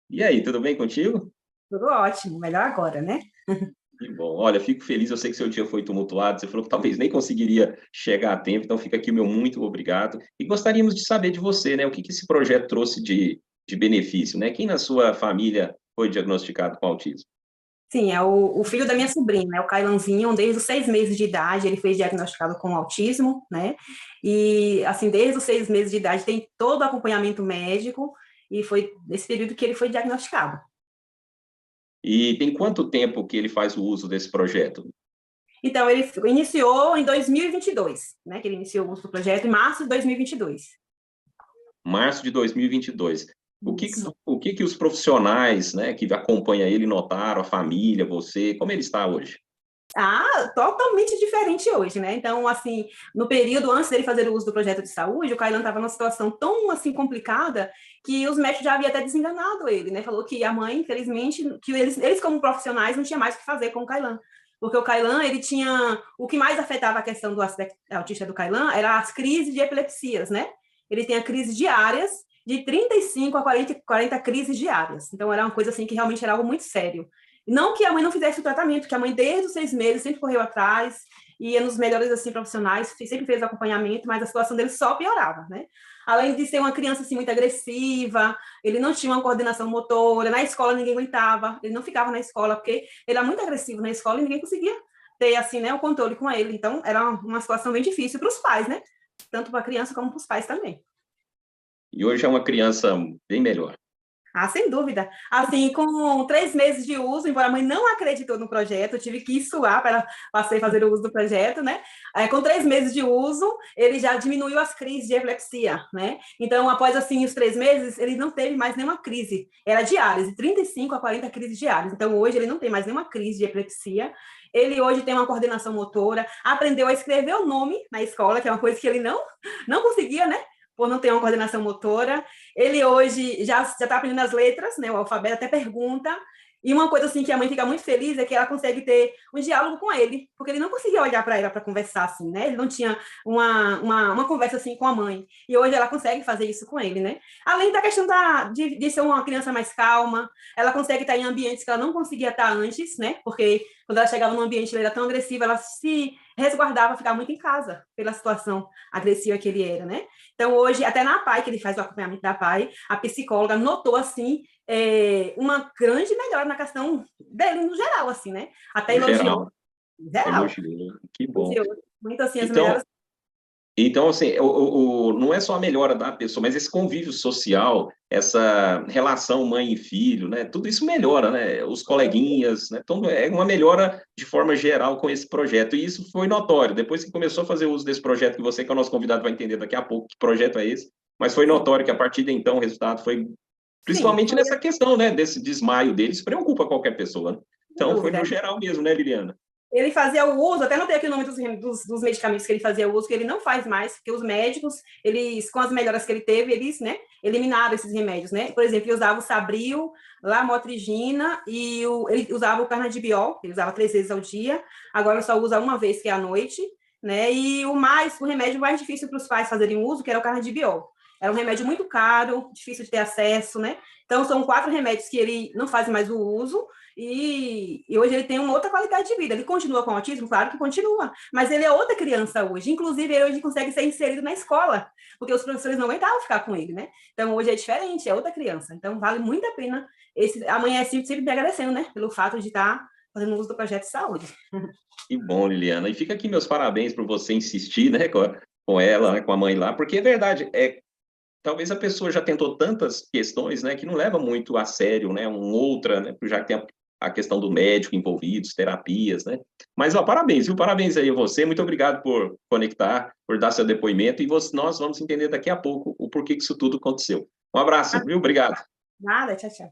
E aí, tudo bem contigo? Tudo ótimo, melhor agora, né? Que bom. Olha, fico feliz, eu sei que seu dia foi tumultuado, você falou que talvez nem conseguiria chegar a tempo, então fica aqui o meu muito obrigado. E gostaríamos de saber de você, né? O que que esse projeto trouxe de benefício, né? Quem na sua família foi diagnosticado com autismo? Sim, é o filho da minha sobrinha, né? O Kailanzinho, desde os 6 meses de idade, ele foi diagnosticado com autismo, né? E, assim, desde os 6 meses de idade, tem todo o acompanhamento médico, e foi nesse período que ele foi diagnosticado. E tem quanto tempo que ele faz o uso desse projeto? Então, ele iniciou em 2022, né? Que ele iniciou o uso do projeto em março de 2022. Março de 2022. Isso. O que que os profissionais, né, que acompanham ele notaram, a família, você, como ele está hoje? Ah, totalmente diferente hoje, né? Então, assim, no período antes dele fazer o uso do projeto de saúde, o Kailan estava numa situação tão, assim, complicada que os médicos já haviam até desenganado ele, né? Falou que a mãe, infelizmente, que eles como profissionais, não tinha mais o que fazer com o Kailan. Porque o Kailan, ele tinha... O que mais afetava a questão do aspecto autista do Kailan era as crises de epilepsias, né? Ele tinha crises diárias, de 35 a 40 crises diárias. Então, era uma coisa, assim, que realmente era algo muito sério. Não que a mãe não fizesse o tratamento, que a mãe, desde os 6 meses, sempre correu atrás, ia nos melhores assim, profissionais, sempre fez acompanhamento, mas a situação dele só piorava, né? Além de ser uma criança assim, muito agressiva, ele não tinha uma coordenação motora, na escola ninguém aguentava, ele não ficava na escola, porque ele era muito agressivo na escola e ninguém conseguia ter assim, né, o controle com ele. Então, era uma situação bem difícil para os pais, né? Tanto para a criança como para os pais também. E hoje é uma criança bem melhor. Ah, sem dúvida. Assim, com 3 meses de uso, embora a mãe não acreditou no projeto, eu tive que ir suar para passei a fazer o uso do projeto, né? Com 3 meses de uso, ele já diminuiu as crises de epilepsia, né? Então, após assim os 3 meses, ele não teve mais nenhuma crise. Era diárias, de 35 a 40 crises diárias. Então, hoje ele não tem mais nenhuma crise de epilepsia. Ele hoje tem uma coordenação motora, aprendeu a escrever o nome na escola, que é uma coisa que ele não conseguia, né? Por não ter uma coordenação motora. Ele hoje já está aprendendo as letras, né, o alfabeto, até pergunta. E uma coisa assim que a mãe fica muito feliz é que ela consegue ter um diálogo com ele, porque ele não conseguia olhar para ela para conversar assim, né? Ele não tinha uma conversa assim com a mãe. E hoje ela consegue fazer isso com ele, né? Além da questão de ser uma criança mais calma, ela consegue estar em ambientes que ela não conseguia estar antes, né? Porque quando ela chegava num ambiente ele era tão agressivo, ela se resguardava, ficava muito em casa pela situação agressiva que ele era, né? Então, hoje, até na PAI, que ele faz o acompanhamento da PAI, a psicóloga notou, assim, uma grande melhora na questão dele no geral, assim, né? Até No elogiou, geral, no geral, elogiou, que bom. elogiou muito, assim, as melhoras. Então, assim, não é só a melhora da pessoa, mas esse convívio social, essa relação mãe e filho, né? Tudo isso melhora, né? Os coleguinhas, né? Então, é uma melhora de forma geral com esse projeto. E isso foi notório. Depois que começou a fazer uso desse projeto, que você, que é o nosso convidado, vai entender daqui a pouco que projeto é esse, mas foi Sim, notório que a partir de então o resultado foi, sim, principalmente foi, nessa questão, né? Desse desmaio deles, preocupa qualquer pessoa, né? sem Então, foi dúvida. no geral mesmo, né, Liliana? Ele fazia o uso, até notei aqui o nome dos medicamentos que ele fazia o uso, que ele não faz mais, porque os médicos, eles, com as melhoras que ele teve, eles, né, eliminaram esses remédios, né? Por exemplo, ele usava o Sabril, Lamotrigina, e ele usava o Carnadibiol, ele usava 3 vezes ao dia, agora só usa uma vez, que é à noite, né? E o remédio mais difícil para os pais fazerem uso, que era o Carnadibiol. Era um remédio muito caro, difícil de ter acesso, né? Então, são 4 remédios que ele não faz mais o uso, e hoje ele tem uma outra qualidade de vida. Ele continua com autismo? Claro que continua, mas ele é outra criança hoje. Inclusive, ele hoje consegue ser inserido na escola, porque os professores não aguentavam ficar com ele, né? Então, hoje é diferente, é outra criança. Então, vale muito a pena. Amanhã é sempre me agradecendo, né? Pelo fato de estar fazendo uso do projeto de saúde. Que bom, Liliana. E fica aqui meus parabéns por você insistir, né, com ela, né, com a mãe lá, porque é verdade, talvez a pessoa já tentou tantas questões, né, que não leva muito a sério, né, outra, né, já que tem a questão do médico envolvido, terapias, né. Mas, ó, parabéns, viu? Parabéns aí a você. Muito obrigado por conectar, por dar seu depoimento, e nós vamos entender daqui a pouco o porquê que isso tudo aconteceu. Um abraço, viu? Obrigado. Nada, tchau, tchau.